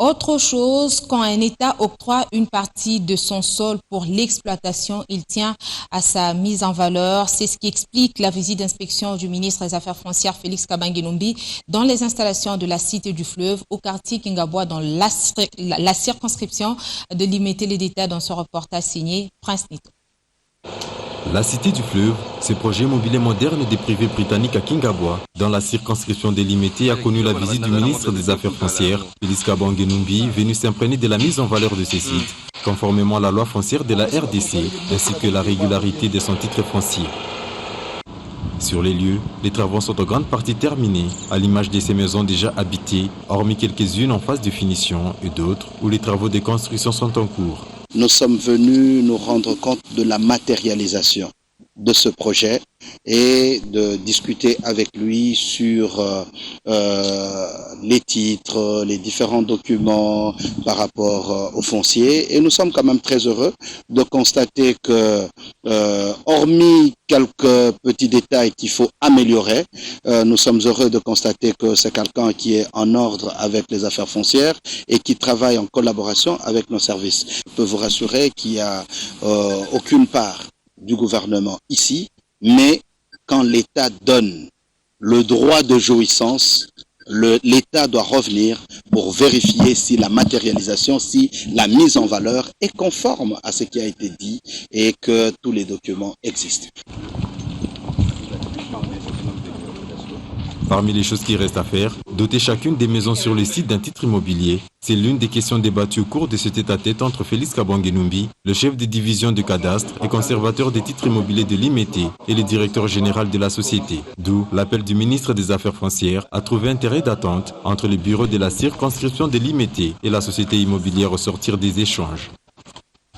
Autre chose, quand un État octroie une partie de son sol pour l'exploitation, il tient à sa mise en valeur. C'est ce qui explique la visite d'inspection du ministre des Affaires foncières Félix Kabange-Numbi dans les installations de la Cité du Fleuve au quartier Kingabois dans la circonscription de Limete. Les détails dans ce reportage signé Prince Nito. La Cité du Fleuve, ce projet immobilier moderne des privés britanniques à Kingabois, dans la circonscription de Limete, a connu la visite du ministre des Affaires foncières, Félix Kabange-Numbi, venu s'imprégner de la mise en valeur de ces sites, conformément à la loi foncière de la RDC, ainsi que la régularité de son titre foncier. Sur les lieux, les travaux sont en grande partie terminés, à l'image de ces maisons déjà habitées, hormis quelques-unes en phase de finition et d'autres où les travaux de construction sont en cours. Nous sommes venus nous rendre compte de la matérialisation de ce projet et de discuter avec lui sur les titres, les différents documents par rapport au foncier. Et nous sommes quand même très heureux de constater que, hormis quelques petits détails qu'il faut améliorer, nous sommes heureux de constater que c'est quelqu'un qui est en ordre avec les affaires foncières et qui travaille en collaboration avec nos services. Je peux vous rassurer qu'il n'y a aucune part du gouvernement ici, mais quand l'État donne le droit de jouissance, l'État doit revenir pour vérifier si la matérialisation, si la mise en valeur est conforme à ce qui a été dit et que tous les documents existent. Parmi les choses qui restent à faire, doter chacune des maisons sur le site d'un titre immobilier. C'est l'une des questions débattues au cours de ce tête-à-tête entre Félix Kabange-Numbi, le chef de division de cadastre et conservateur des titres immobiliers de Limete, et le directeur général de la société. D'où l'appel du ministre des Affaires foncières à trouver un terrain d'attente entre les bureaux de la circonscription de Limete et la société immobilière au sortir des échanges.